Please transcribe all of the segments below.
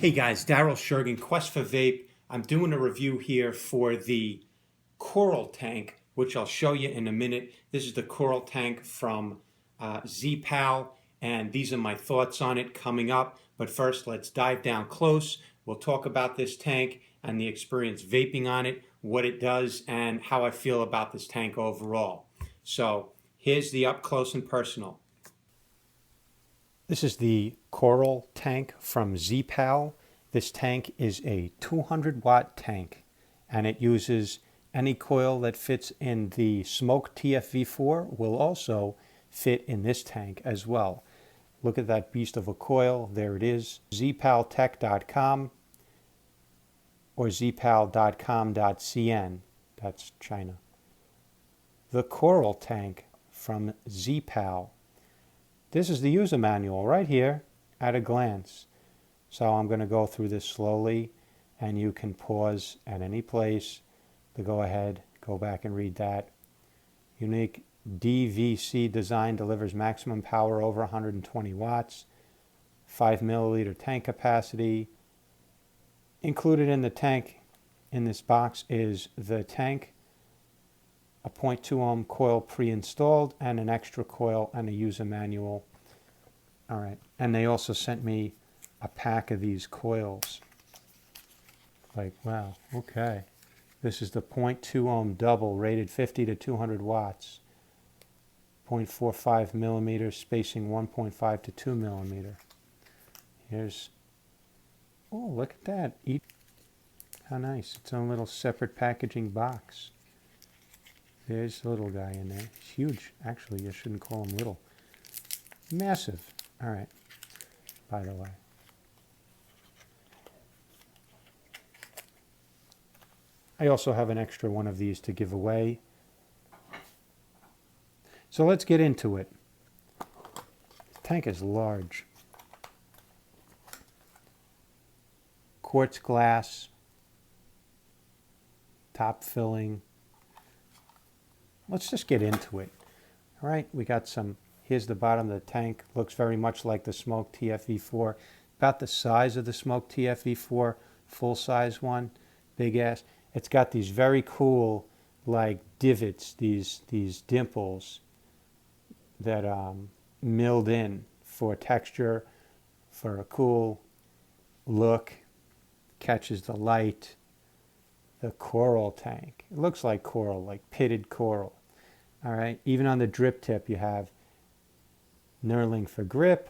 Hey guys, Daryl Shergan, Quest for Vape. I'm doing a review here for the Coral tank, which I'll show you in a minute. This is the Coral tank from Zpal, and these are my thoughts on it coming up. But first, let's dive down close. We'll talk about this tank and the experience vaping on it, what it does, and how I feel about this tank overall. So here's the up close and personal. This is the Coral tank from Zpal. This tank is a 200 watt tank, and it uses any coil that fits in the Smoke TFV4 will also fit in this tank as well. Look at that beast of a coil. There it is. zpaltech.com or zpal.com.cn. That's China. The Coral tank from Zpal. This is the user manual right here at a glance. So I'm going to go through this slowly, and you can pause at any place to go ahead, go back and read that. Unique DVC design delivers maximum power over 120 watts, 5 milliliter tank capacity. Included in the tank in this box is the tank, a 0.2 ohm coil pre-installed, and an extra coil and a user manual. All right, and they also sent me a pack of these coils. Like, wow, okay. This is the 0.2 ohm double, rated 50 to 200 watts. 0.45 millimeters, spacing 1.5 to 2 millimeter. Here's, oh, look at that. How nice. Its own little separate packaging box. There's the little guy in there. It's huge. Actually, I shouldn't call him little. Massive. All right. By the way. I also have an extra one of these to give away. So let's get into it. The tank is large. Quartz glass. Top filling. Let's just get into it. All right, we got some, here's the bottom of the tank. Looks very much like the Smoke TFV4. About the size of the Smoke TFV4, full size one, big ass. It's got these very cool like divots, these dimples that milled in for texture, for a cool look, catches the light. The Coral tank. It looks like coral, like pitted coral. All right. Even on the drip tip, you have knurling for grip.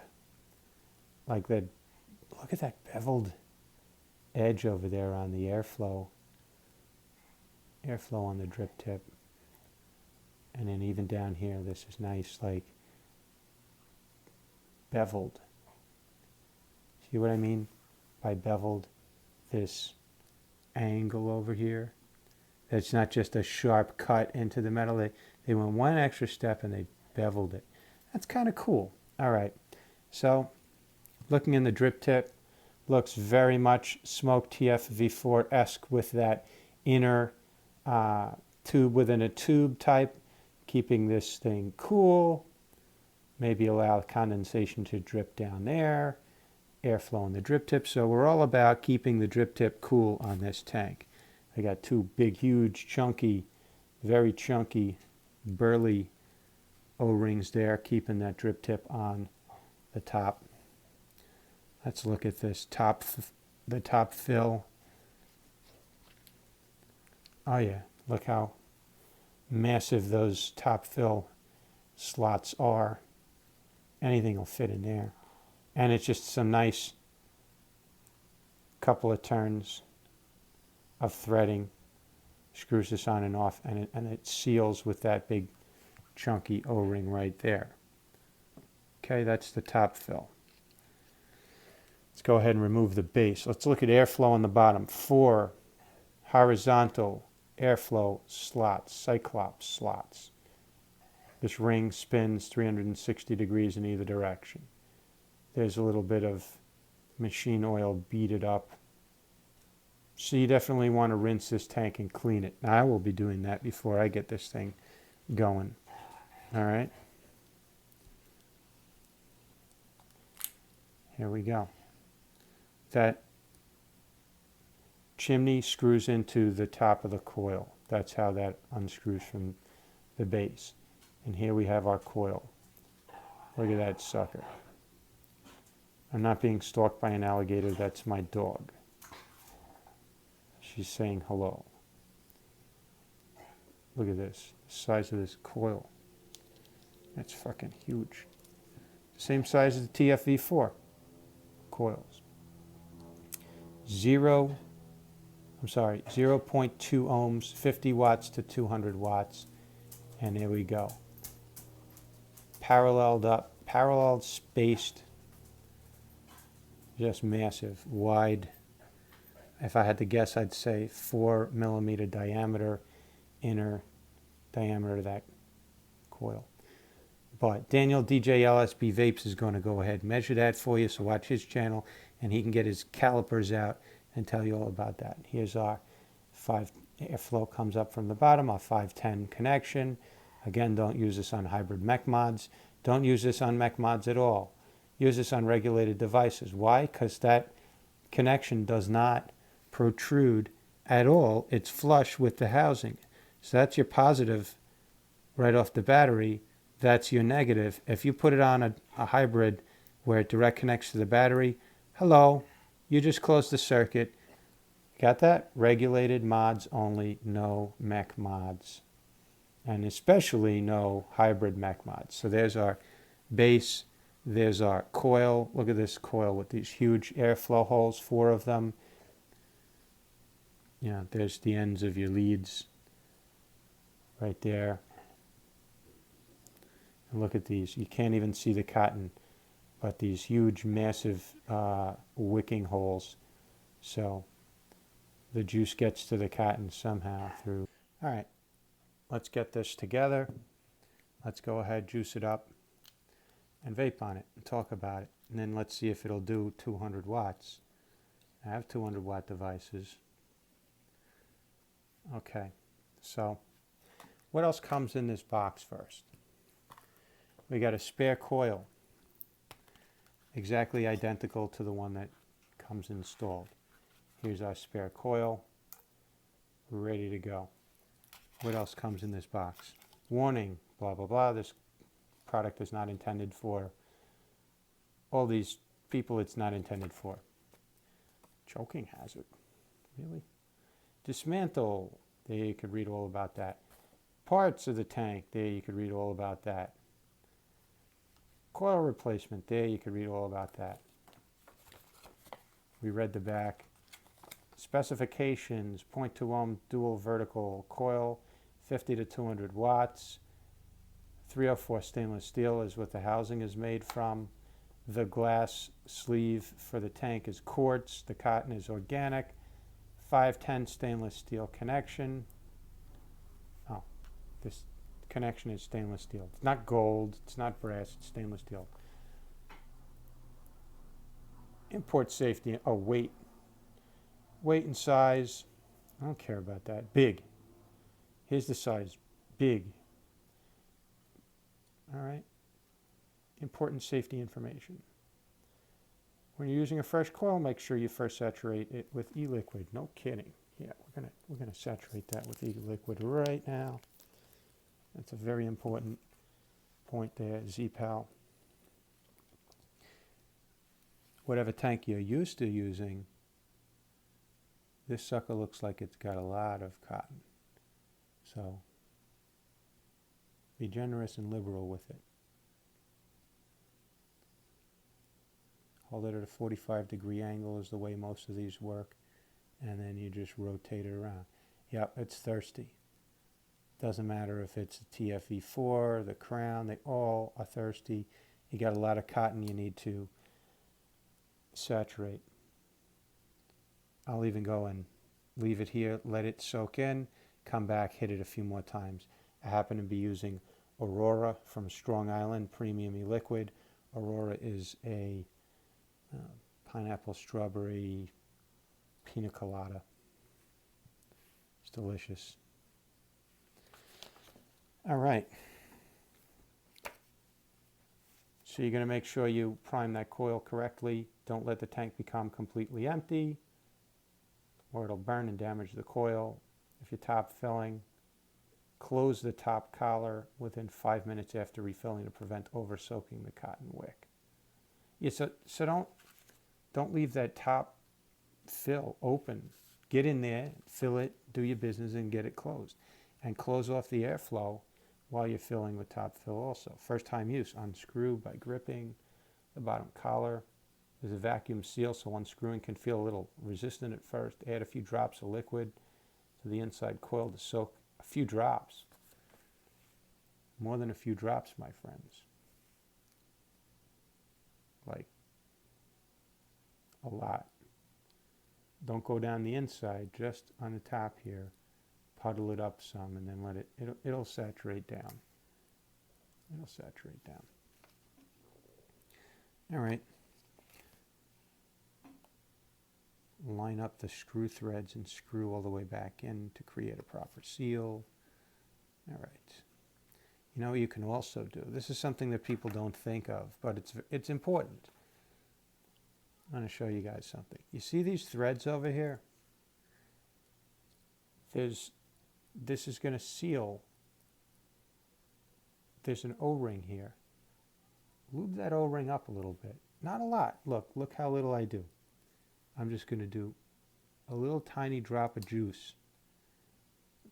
Like that. Look at that beveled edge over there on the airflow. Airflow on the drip tip. And then even down here, this is nice, like beveled. See what I mean by beveled? This angle over here. It's not just a sharp cut into the metal. They went one extra step and they beveled it. That's kind of cool. All right. So looking in the drip tip, looks very much Smoke TFV4-esque with that inner tube within a tube type, keeping this thing cool. Maybe allow condensation to drip down there. Airflow in the drip tip. So we're all about keeping the drip tip cool on this tank. I got two big, huge, chunky, very chunky, burly O-rings there, keeping that drip tip on the top. Let's look at this the top fill. Oh yeah, look how massive those top fill slots are. Anything will fit in there. And it's just some nice couple of turns of threading. Screws this on and off, and it seals with that big chunky O-ring right there. Okay, that's the top fill. Let's go ahead and remove the base. Let's look at airflow on the bottom. 4 horizontal airflow slots, Cyclops slots. This ring spins 360 degrees in either direction. There's a little bit of machine oil beaded up. So you definitely want to rinse this tank and clean it. Now I will be doing that before I get this thing going. All right. Here we go. That chimney screws into the top of the coil. That's how that unscrews from the base. And here we have our coil. Look at that sucker. I'm not being stalked by an alligator, that's my dog. She's saying hello. Look at this, the size of this coil. That's fucking huge. Same size as the TFV4 coils. 0.2 ohms, 50 watts to 200 watts. And there we go. Paralleled up, paralleled, spaced, just massive, wide. If I had to guess, I'd say 4 millimeter diameter, inner diameter of that coil. But Daniel DJ LSB Vapes is going to go ahead and measure that for you, so watch his channel, and he can get his calipers out and tell you all about that. Here's our airflow comes up from the bottom, our 510 connection. Again, don't use this on hybrid mech mods. Don't use this on mech mods at all. Use this on regulated devices. Why? Because that connection does not protrude at all. It's flush with the housing. So that's your positive right off the battery. That's your negative. If you put it on a hybrid where it direct connects to the battery, hello, you just closed the circuit. Got that? Regulated mods only, no mech mods. And especially no hybrid mech mods. So there's our base, there's our coil. Look at this coil with these huge airflow holes, 4 of them. Yeah, there's the ends of your leads right there. And look at these. You can't even see the cotton, but these huge, massive wicking holes. So the juice gets to the cotton somehow through. All right, let's get this together. Let's go ahead, juice it up, and vape on it and talk about it. And then let's see if it'll do 200 watts. I have 200 watt devices. Okay, so what else comes in this box first? We got a spare coil, exactly identical to the one that comes installed. Here's our spare coil. We're ready to go. What else comes in this box? Warning, blah, blah, blah. This product is not intended for all these people it's not intended for. Choking hazard. Really? Dismantle. There you could read all about that. Parts of the tank. There you could read all about that. Coil replacement. There you could read all about that. We read the back. Specifications. 0.2 ohm dual vertical coil. 50 to 200 watts. 304 stainless steel is what the housing is made from. The glass sleeve for the tank is quartz. The cotton is organic. 510 stainless steel connection. Oh, this connection is stainless steel. It's not gold. It's not brass. It's stainless steel. Import safety. Oh, weight. Weight and size. I don't care about that. Big. Here's the size. Big. All right. Important safety information. When you're using a fresh coil, make sure you first saturate it with e-liquid. No kidding. Yeah, we're gonna saturate that with e-liquid right now. That's a very important point there, Zpal. Whatever tank you're used to using, this sucker looks like it's got a lot of cotton. So be generous and liberal with it. Hold it at a 45-degree angle is the way most of these work, and then you just rotate it around. Yep, it's thirsty. Doesn't matter if it's a TFV4, the Crown, they all are thirsty. You got a lot of cotton you need to saturate. I'll even go and leave it here, let it soak in, come back, hit it a few more times. I happen to be using Aurora from Strong Island, premium e-liquid. Aurora is a pineapple, strawberry, pina colada. It's delicious. All right. So you're going to make sure you prime that coil correctly. Don't let the tank become completely empty. or it'll burn and damage the coil. If you're top filling, close the top collar within 5 minutes after refilling to prevent over soaking the cotton wick. Yeah, so don't leave that top fill open. Get in there, fill it, do your business, and get it closed. And close off the airflow while you're filling with top fill also. First time use, unscrew by gripping the bottom collar. There's a vacuum seal, so unscrewing can feel a little resistant at first. Add a few drops of liquid to the inside coil to soak. A few drops. More than a few drops, my friends. Like a lot. Don't go down the inside, just on the top here. Puddle it up some and then let it'll saturate down. It'll saturate down. All right. Line up the screw threads and screw all the way back in to create a proper seal. All right. You know what you can also do? This is something that people don't think of, but it's important. I'm going to show you guys something. You see these threads over here? This is going to seal. There's an O-ring here. Lube that O-ring up a little bit. Not a lot. Look how little I do. I'm just going to do a little tiny drop of juice.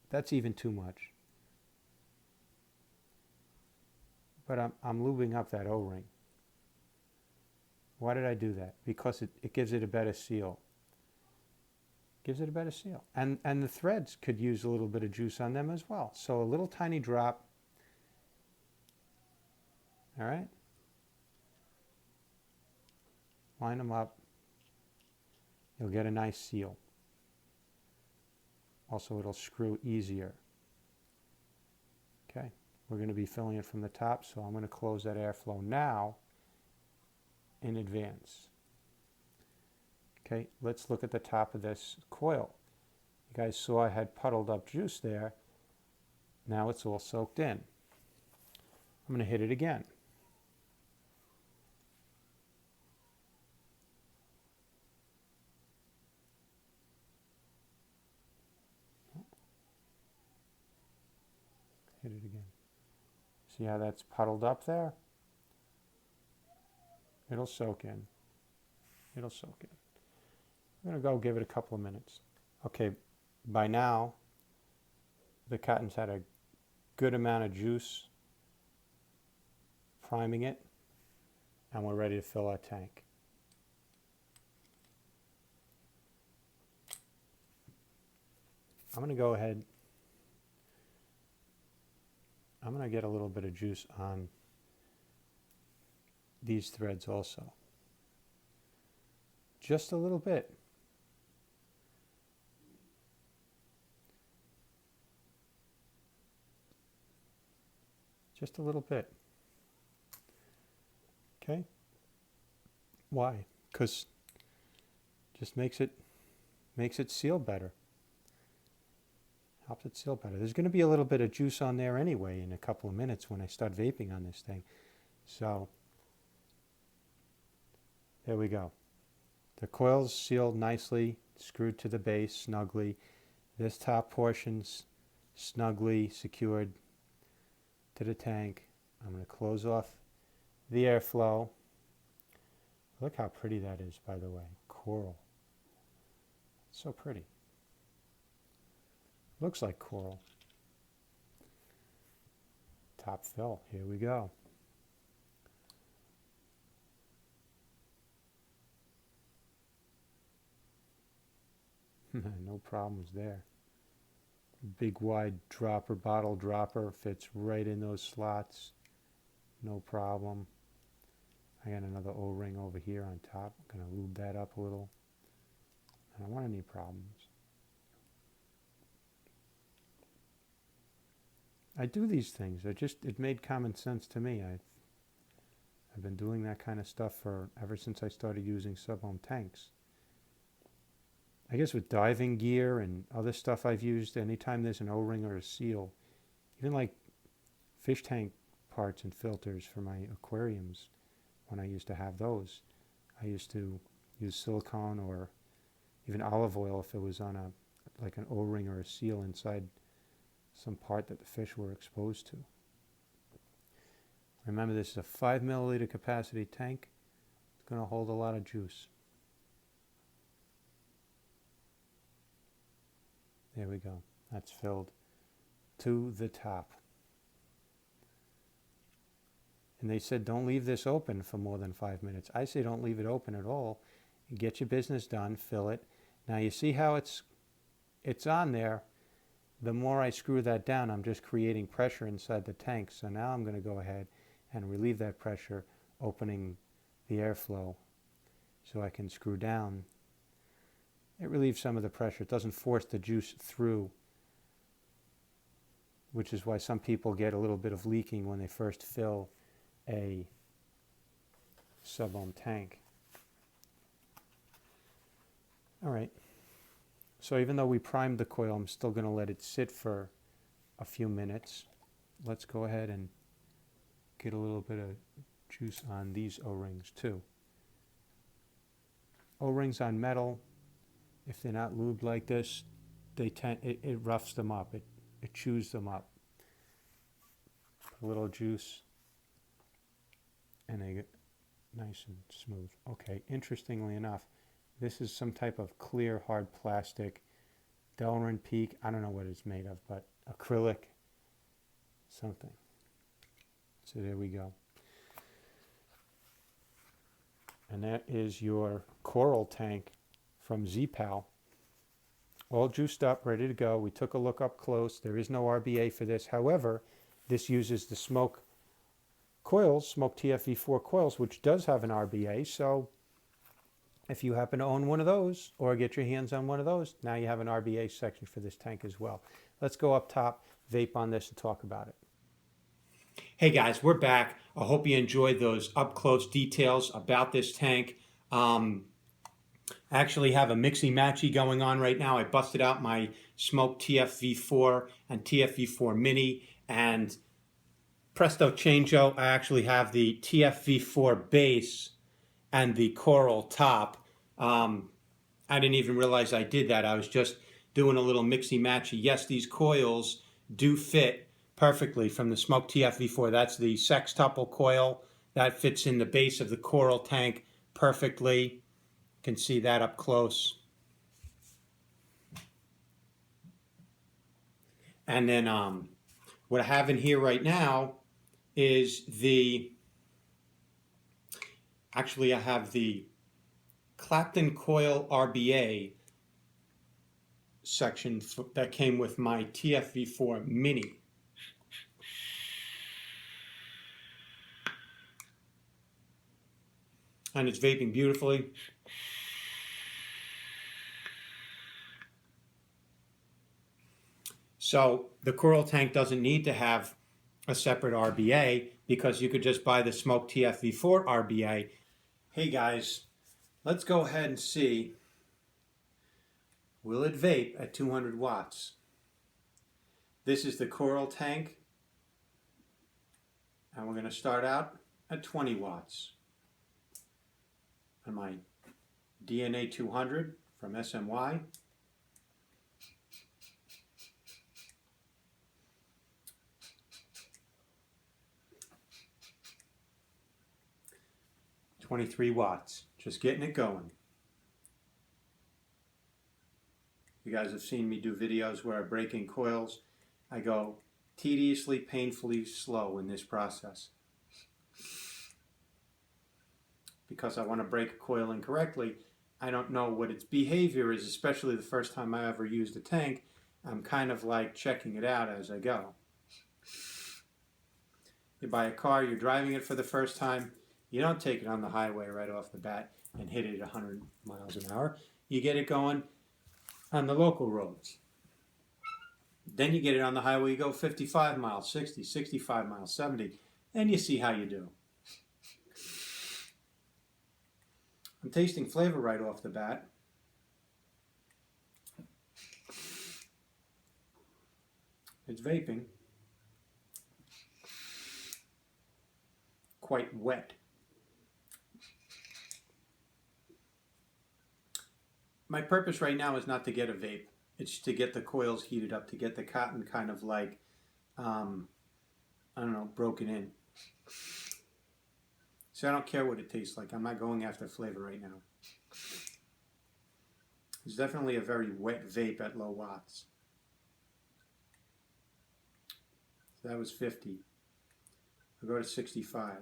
That's even too much. But I'm lubing up that O-ring. Why did I do that? Because it gives it a better seal. Gives it a better seal. And the threads could use a little bit of juice on them as well. So a little tiny drop. All right? Line them up. You'll get a nice seal. Also, it'll screw easier. Okay? We're going to be filling it from the top, so I'm going to close that airflow now in advance. Okay, let's look at the top of this coil. You guys saw I had puddled up juice there. Now it's all soaked in. I'm going to hit it again. Hit it again. See how that's puddled up there? It'll soak in. It'll soak in. I'm going to go give it a couple of minutes. Okay, by now, the cotton's had a good amount of juice priming it, and we're ready to fill our tank. I'm going to go ahead. I'm going to get a little bit of juice on these threads also. Just a little bit. Just a little bit. Okay? Why? Because just makes it seal better. Helps it seal better. There's going to be a little bit of juice on there anyway in a couple of minutes when I start vaping on this thing. So there we go. The coil's sealed nicely, screwed to the base snugly. This top portion's snugly secured to the tank. I'm going to close off the airflow. Look how pretty that is, by the way. Coral. It's so pretty. Looks like coral. Top fill. Here we go. No problems there. Big wide dropper, bottle dropper, fits right in those slots. No problem. I got another O-ring over here on top. I'm going to lube that up a little. I don't want any problems. I do these things. It made common sense to me. I've been doing that kind of stuff ever since I started using Subohm tanks. I guess with diving gear and other stuff I've used, anytime there's an O-ring or a seal, even like fish tank parts and filters for my aquariums, when I used to have those, I used to use silicone or even olive oil if it was on a like an O-ring or a seal inside some part that the fish were exposed to. Remember, this is a 5 milliliter capacity tank. It's going to hold a lot of juice. There we go. That's filled to the top. And they said don't leave this open for more than 5 minutes. I say don't leave it open at all. Get your business done, fill it. Now you see how it's on there. The more I screw that down, I'm just creating pressure inside the tank. So now I'm going to go ahead and relieve that pressure, opening the airflow so I can screw down. It relieves some of the pressure. It doesn't force the juice through, which is why some people get a little bit of leaking when they first fill a Subohm tank. All right. So even though we primed the coil, I'm still going to let it sit for a few minutes. Let's go ahead and get a little bit of juice on these O-rings too. O-rings on metal, if they're not lubed like this, it roughs them up. It chews them up. Put a little juice and they get nice and smooth. Okay, interestingly enough, this is some type of clear, hard plastic. Delrin Peak, I don't know what it's made of, but acrylic, something. So there we go. And that is your coral tank from Zpal. All juiced up, ready to go. We took a look up close. There is no RBA for this. However, this uses the smoke coils, smoke TFV4 coils, which does have an RBA. So if you happen to own one of those or get your hands on one of those, now you have an RBA section for this tank as well. Let's go up top, vape on this, and talk about it. Hey guys, we're back. I hope you enjoyed those up-close details about this tank. I actually have a mixy-matchy going on right now. I busted out my Smoke TFV4 and TFV4 Mini, and presto changeo, I actually have the TFV4 base and the coral top. I didn't even realize I did that. I was just doing a little mixy-matchy. Yes, these coils do fit perfectly from the Smoke TFV4. That's the sextuple coil. That fits in the base of the coral tank perfectly. You can see that up close. And then what I have in here right now is actually I have the Clapton coil RBA section that came with my TFV4 Mini. And it's vaping beautifully. So the coral tank doesn't need to have a separate RBA because you could just buy the Smoke TFV4 RBA. Hey guys, let's go ahead and see, will it vape at 200 watts? This is the coral tank, and we're going to start out at 20 watts. On my DNA 200 from SMY. $23 watts, just getting it going. You guys have seen me do videos where I break in coils. I go tediously, painfully slow in this process. Because I want to break a coil incorrectly. I don't know what its behavior is, especially the first time I ever used a tank. I'm kind of like checking it out as I go. You buy a car, you're driving it for the first time. You don't take it on the highway right off the bat and hit it at 100 miles an hour. You get it going on the local roads. Then you get it on the highway, you go 55 miles, 60, 65 miles, 70, and you see how you do. I'm tasting flavor right off the bat. It's vaping. Quite wet. My purpose right now is not to get a vape. It's to get the coils heated up, to get the cotton kind of like, I don't know, broken in. So I don't care what it tastes like. I'm not going after flavor right now. It's definitely a very wet vape at low watts. So that was 50. I'll go to 65.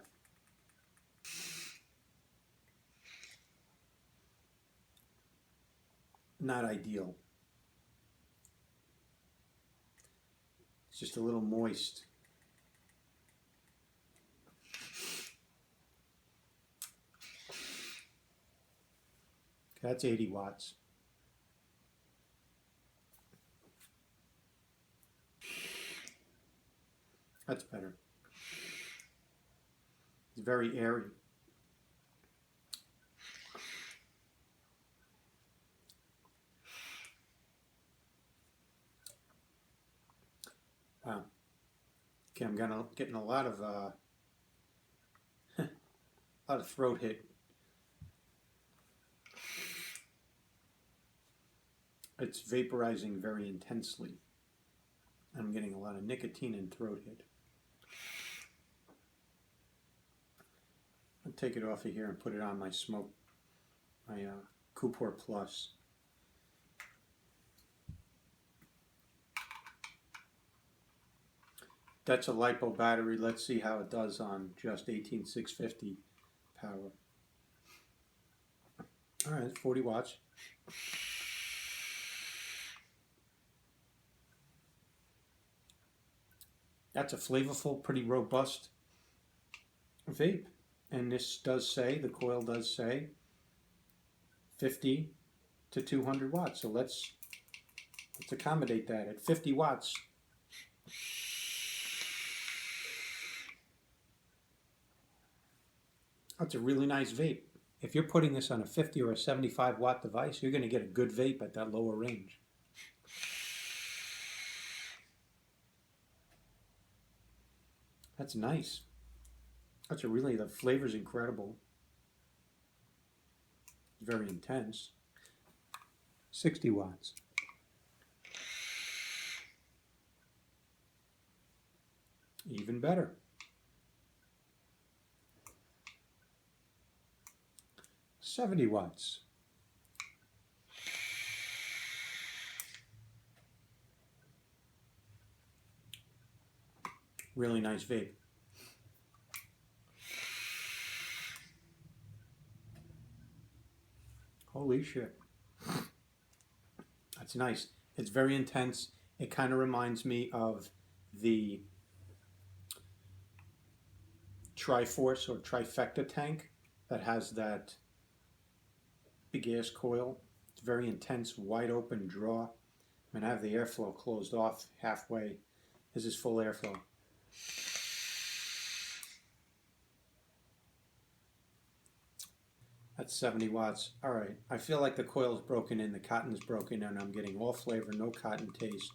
Not ideal. It's just a little moist. That's 80 watts. That's better. It's very airy. Wow. Okay, I'm getting a lot of throat hit. It's vaporizing very intensely. I'm getting a lot of nicotine and throat hit. I'll take it off of here and put it on my smoke, my Cupor Plus. That's a LiPo battery. Let's see how it does on just 18650 power. All right, 40 watts. That's a flavorful, pretty robust vape. And this does say, the coil does say 50 to 200 watts. So let's accommodate that at 50 watts. That's a really nice vape. If you're putting this on a 50 or a 75 watt device, you're going to get a good vape at that lower range. That's nice. That's really, the flavor's incredible. It's very intense. 60 watts. Even better. 70 watts. Really nice vape. Holy shit. That's nice. It's very intense. It kind of reminds me of the Triforce or Trifecta tank that has that big ass coil. It's very intense, wide open draw. I mean, I have the airflow closed off halfway. This is full airflow. That's 70 watts. All right. I feel like the coil's broken in, the cotton's broken in, and I'm getting all flavor, no cotton taste.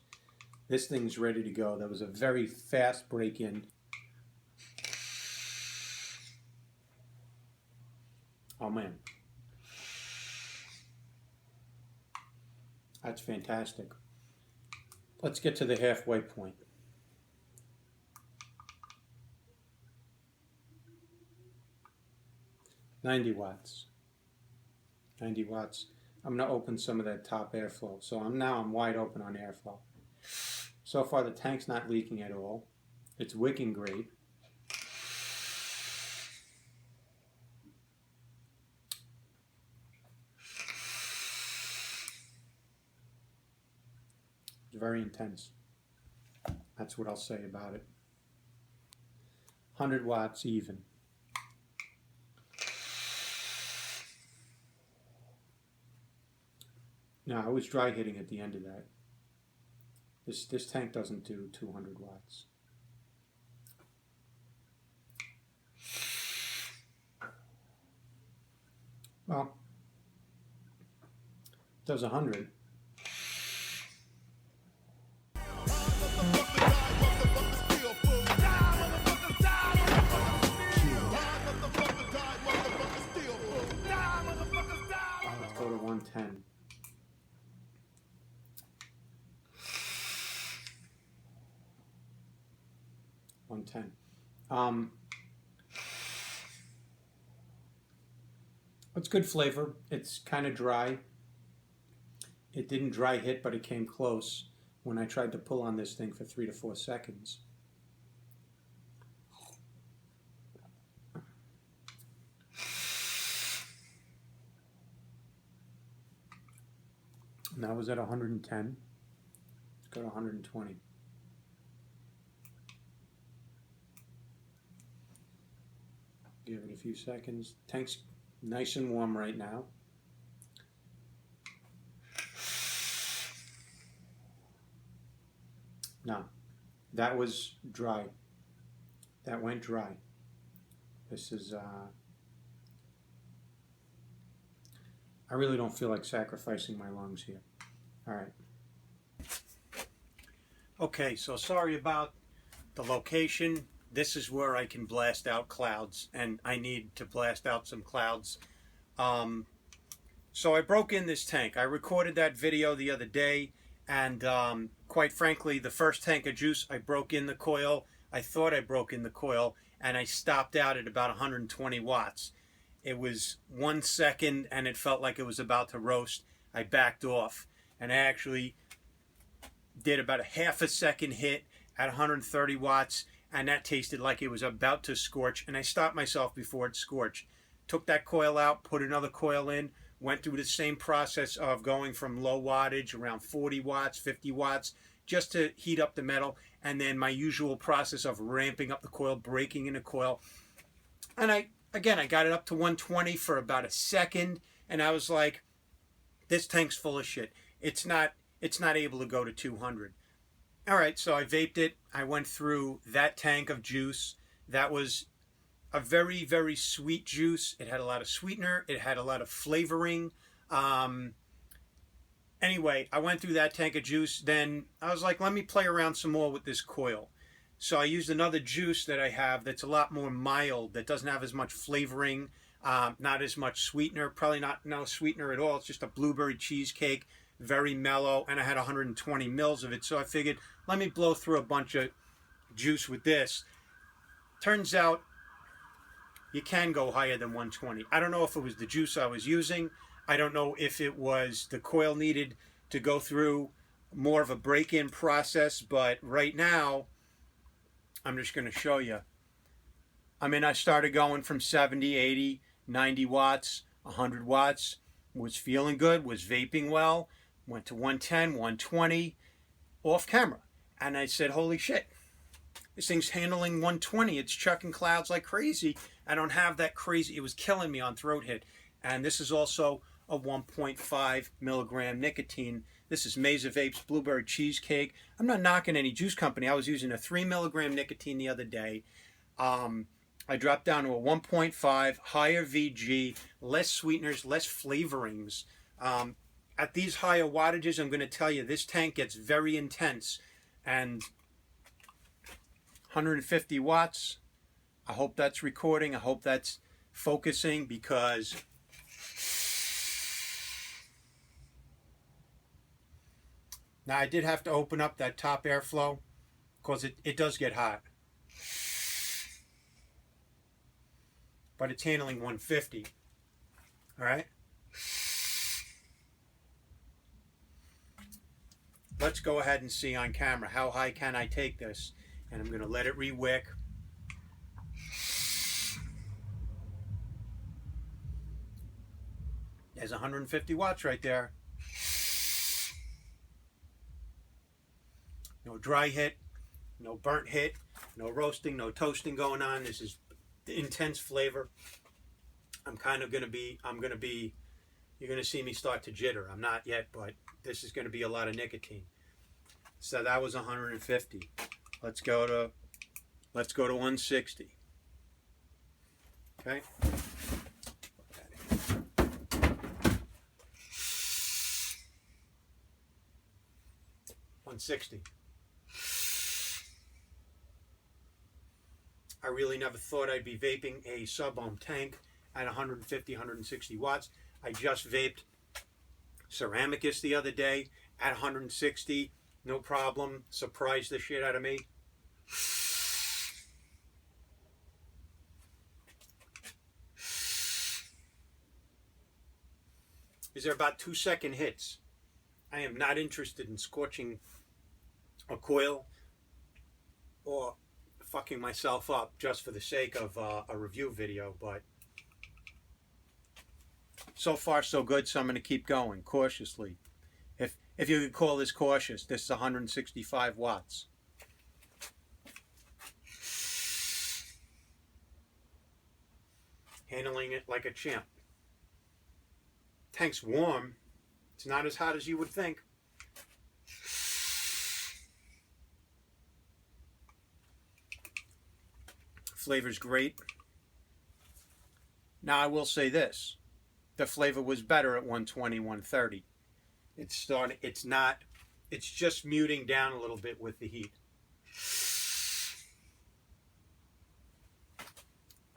This thing's ready to go. That was a very fast break-in. Oh, man. That's fantastic. Let's get to the halfway point. $90 watts. 90 watts. I'm going to open some of that top airflow. So I'm wide open on airflow. So far the tank's not leaking at all. It's wicking great. It's very intense. That's what I'll say about it. 100 watts even. No, I was dry hitting at the end of that. This tank doesn't do 200 watts. Well, it does 100. Let's go to 110. 110. It's good flavor. It's kind of dry. It didn't dry hit, but it came close when I tried to pull on this thing for 3 to 4 seconds. And that was at 110. Let's go to 120. Give it a few seconds. Tank's nice and warm right now. No, that was dry. That went dry. This is, I really don't feel like sacrificing my lungs here. All right. Okay, so sorry about the location. This is where I can blast out clouds, and I need to blast out some clouds. So I broke in this tank. I recorded that video the other day, and quite frankly, the first tank of juice, I broke in the coil. I thought I broke in the coil, and I stopped out at about 120 watts. It was 1 second, and it felt like it was about to roast. I backed off, and I actually did about a half a second hit at 130 watts, and that tasted like it was about to scorch, and I stopped myself before it scorched. Took that coil out, put another coil in, went through the same process of going from low wattage, around 40 watts, 50 watts, just to heat up the metal, and then my usual process of ramping up the coil, breaking in the coil. And I got it up to 120 for about a second, and I was like, this tank's full of shit. It's not able to go to 200. All right, so I vaped it. I went through that tank of juice. That was a very, very sweet juice. It had a lot of sweetener. It had a lot of flavoring. Anyway, I went through that tank of juice. Then I was like, let me play around some more with this coil. So I used another juice that I have that's a lot more mild, that doesn't have as much flavoring, not as much sweetener, probably no sweetener at all. It's just a blueberry cheesecake, very mellow, and I had 120 mils of it. So I figured, let me blow through a bunch of juice with this. Turns out, you can go higher than 120. I don't know if it was the juice I was using. I don't know if it was the coil needed to go through more of a break-in process, but right now, I'm just going to show you. I mean, I started going from 70, 80, 90 watts, 100 watts, was feeling good, was vaping well, went to 110, 120, off camera. And I said, holy shit, this thing's handling 120. It's chucking clouds like crazy. I don't have that crazy. It was killing me on throat hit. And this is also a 1.5 milligram nicotine. This is Mesa Vapes Blueberry Cheesecake. I'm not knocking any juice company. I was using a 3 milligram nicotine the other day. I dropped down to a 1.5, higher VG, less sweeteners, less flavorings. At these higher wattages, I'm going to tell you, this tank gets very intense. And 150 watts, I hope that's recording. I hope that's focusing, because now I did have to open up that top airflow because it does get hot. But it's handling 150. All right? Let's go ahead and see on camera how high can I take this. And I'm going to let it re-wick. There's 150 watts right there. No dry hit, no burnt hit, no roasting, no toasting going on. This is intense flavor. You're going to see me start to jitter. I'm not yet, but this is going to be a lot of nicotine. So that was 150. Let's go to 160. Okay. 160. I really never thought I'd be vaping a Subohm tank at 150, 160 watts. I just vaped Ceramicus the other day at 160. No problem. Surprised the shit out of me. is they're about 2-second hits. I am not interested in scorching a coil or fucking myself up just for the sake of a review video, but so far so good, so I'm going to keep going cautiously. If you could call this cautious, this is 165 watts. Handling it like a champ. Tank's warm. It's not as hot as you would think. Flavor's great. Now I will say this. The flavor was better at 120, 130. It's just muting down a little bit with the heat.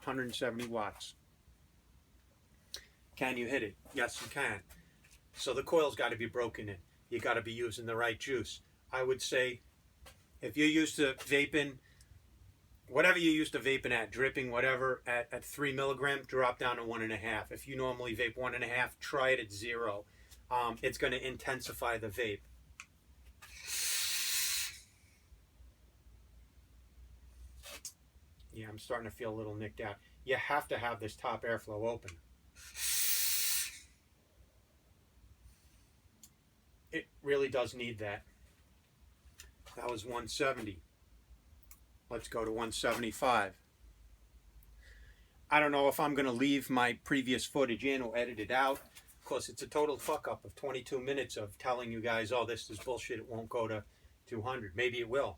170 watts. Can you hit it? Yes, you can. So the coil's got to be broken in. You got to be using the right juice. I would say if you're used to vaping, whatever you're used to vaping at, dripping, whatever, at 3 milligrams, drop down to 1.5. If you normally vape 1.5, try it at 0. It's going to intensify the vape. Yeah, I'm starting to feel a little nicked out. You have to have this top airflow open. It really does need that. That was 170. Let's go to 175. I don't know if I'm going to leave my previous footage in or edit it out. Of course, it's a total fuck up of 22 minutes of telling you guys, oh, this is bullshit, it won't go to 200. Maybe it will.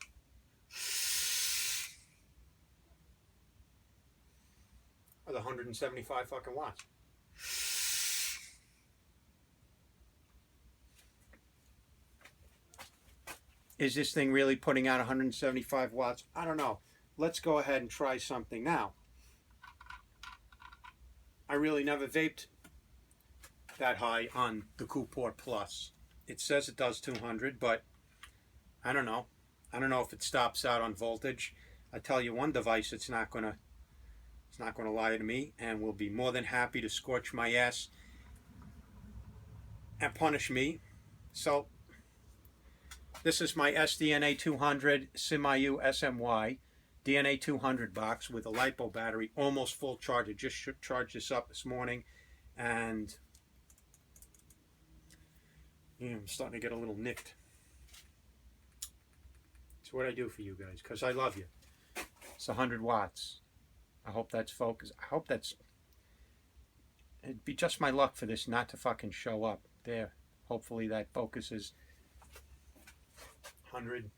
Or the 175 fucking watts. Is this thing really putting out 175 watts? I don't know. Let's go ahead and try something now. I really never vaped that high on the Coolport Plus. It says it does 200, but I don't know. I don't know if it stops out on voltage. I tell you one device, it's not gonna lie to me, and will be more than happy to scorch my ass and punish me. So this is my SDNA 200 SIMIU SMY DNA 200 box with a LiPo battery, almost full charge. I just charged this up this morning, and yeah, I'm starting to get a little nicked. It's what I do for you guys, because I love you. It's 100 watts. I hope that's focused. I hope that's... It'd be just my luck for this not to fucking show up. There. Hopefully that focuses. 100.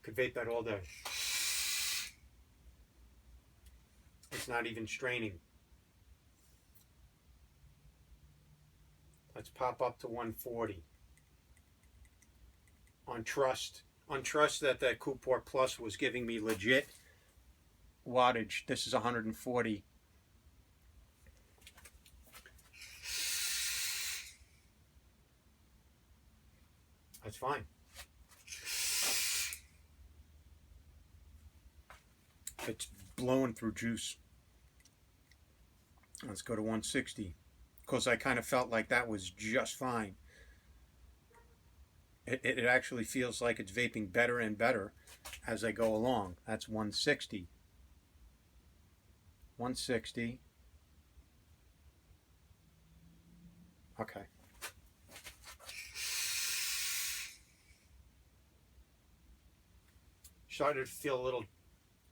Could vape that all day. It's not even straining. Let's pop up to 140. On trust that that Coolport Plus was giving me legit wattage. This is 140. That's fine. It's blowing through juice. Let's go to 160. Because I kind of felt like that was just fine. It actually feels like it's vaping better and better as I go along. That's 160. 160. Okay. Started to feel a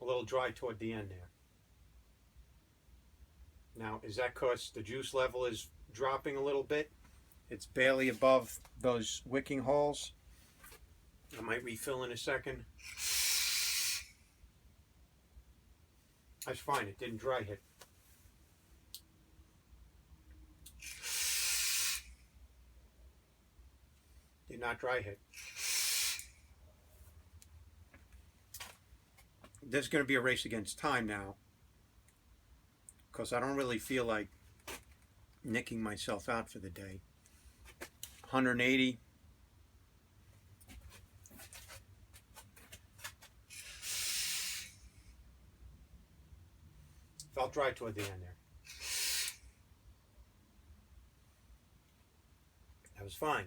little dry toward the end there. Now, is that because the juice level is dropping a little bit? It's barely above those wicking holes. I might refill in a second. That's fine. It didn't dry hit. Did not dry hit. There's going to be a race against time now, because I don't really feel like nicking myself out for the day. 180. I'll dry toward the end there. That was fine.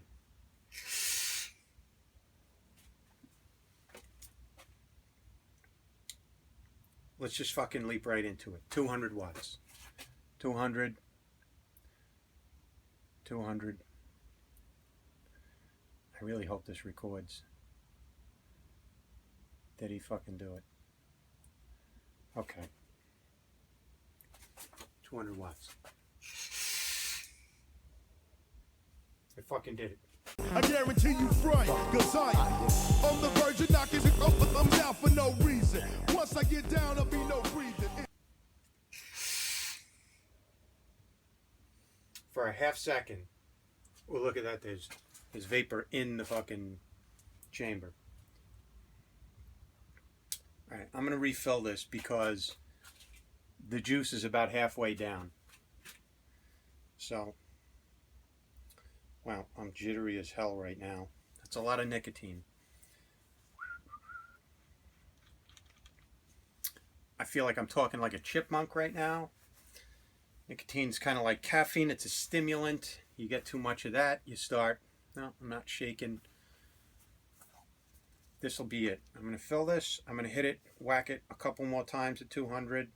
Let's just fucking leap right into it. 200 watts. 200. 200. I really hope this records. Did he fucking do it? Okay. 200 watts. I fucking did it. I guarantee you front, cause I'm the virgin knocking the thumbs out for no reason. Once I get down, there'll be no breathing. For a half second, well, look at that, there's vapor in the fucking chamber. Alright, I'm going to refill this because the juice is about halfway down. So, wow, I'm jittery as hell right now. That's a lot of nicotine. I feel like I'm talking like a chipmunk right now. Nicotine's kind of like caffeine. It's a stimulant. You get too much of that, you start... No, I'm not shaking. This will be it. I'm going to fill this. I'm going to hit it, whack it a couple more times at 200.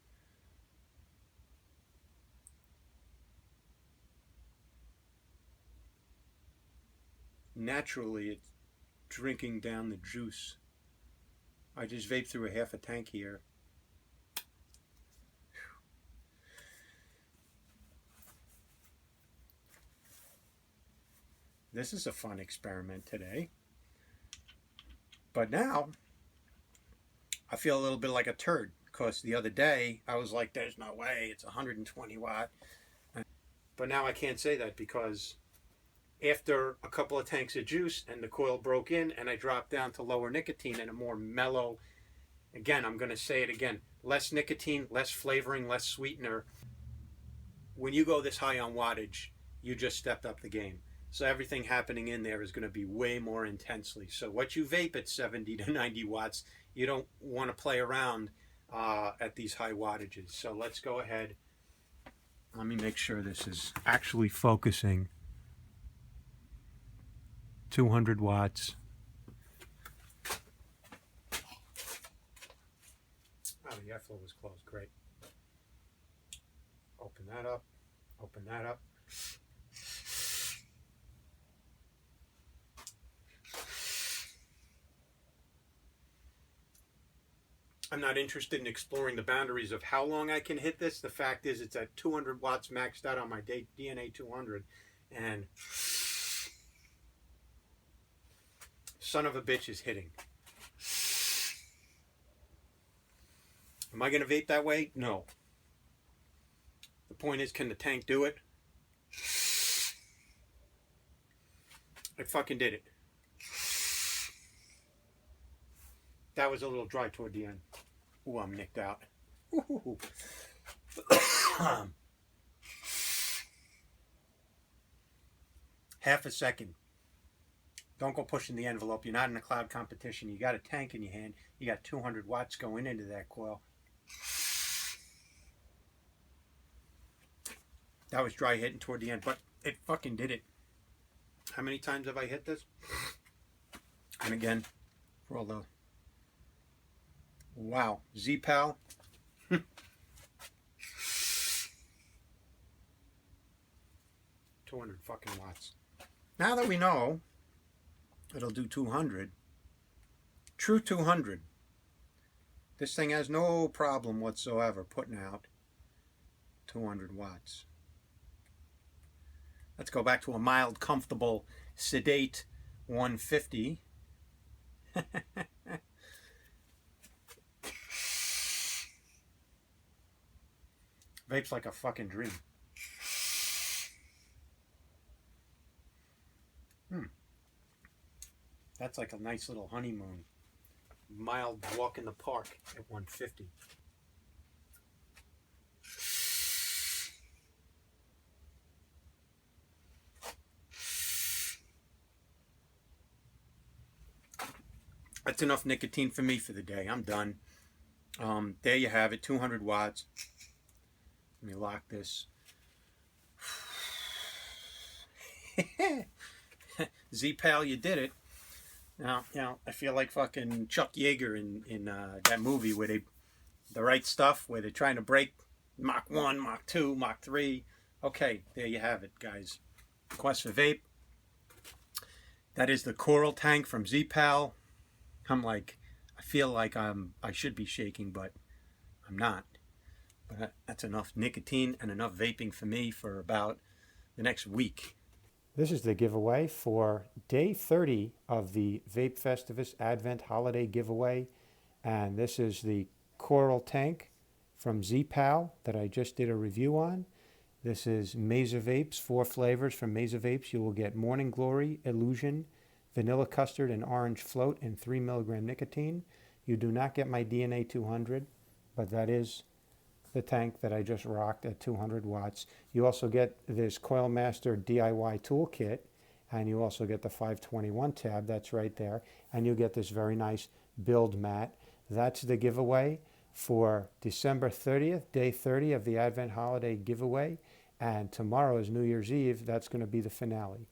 Naturally, it's drinking down the juice. I just vaped through a half a tank here. This is a fun experiment today. But now, I feel a little bit like a turd. Because the other day, I was like, there's no way, it's 120 watt. But now I can't say that because after a couple of tanks of juice and the coil broke in and I dropped down to lower nicotine and a more mellow, again, I'm going to say it again, less nicotine, less flavoring, less sweetener. When you go this high on wattage, you just stepped up the game. So everything happening in there is going to be way more intensely. So what you vape at 70 to 90 watts, you don't want to play around at these high wattages. So let's go ahead. Let me make sure this is actually focusing. 200 watts. Oh, the airflow was closed. Great. Open that up. Open that up. I'm not interested in exploring the boundaries of how long I can hit this. The fact is it's at 200 watts maxed out on my DNA 200. And son of a bitch is hitting. Am I going to vape that way? No. The point is, can the tank do it? I fucking did it. That was a little dry toward the end. Ooh, I'm nicked out. Ooh. Half a second. Don't go pushing the envelope. You're not in a cloud competition. You got a tank in your hand. You got 200 watts going into that coil. That was dry hitting toward the end, but it fucking did it. How many times have I hit this? And again, for all the... Wow. Zpal. 200 fucking watts. Now that we know it'll do 200, true 200, this thing has no problem whatsoever putting out 200 watts. Let's go back to a mild, comfortable, sedate 150. Vape's like a fucking dream. That's like a nice little honeymoon. Mild walk in the park at 150. That's enough nicotine for me for the day. I'm done. There you have it, 200 watts. Let me lock this. Zpal, you did it. Now, I feel like fucking Chuck Yeager in that movie where the right stuff, where they're trying to break Mach 1, Mach 2, Mach 3. Okay, there you have it, guys. Quest for Vape. That is the coral tank from Zpal. I feel like I should be shaking, but I'm not. But that's enough nicotine and enough vaping for me for about the next week. This is the giveaway for day 30 of the VapeFestivus Advent Holiday Giveaway. And this is the coral tank from Zpal that I just did a review on. This is Mesa Vapes, 4 flavors from Mesa Vapes. You will get Morning Glory, Illusion, Vanilla Custard, and Orange Float, and 3 milligram nicotine. You do not get my DNA 200, but that is the tank that I just rocked at 200 watts. You also get this Coilmaster DIY toolkit, and you also get the 521 tab, that's right there, and you get this very nice build mat. That's the giveaway for December 30th, day 30 of the Advent Holiday Giveaway, and tomorrow is New Year's Eve. That's going to be the finale.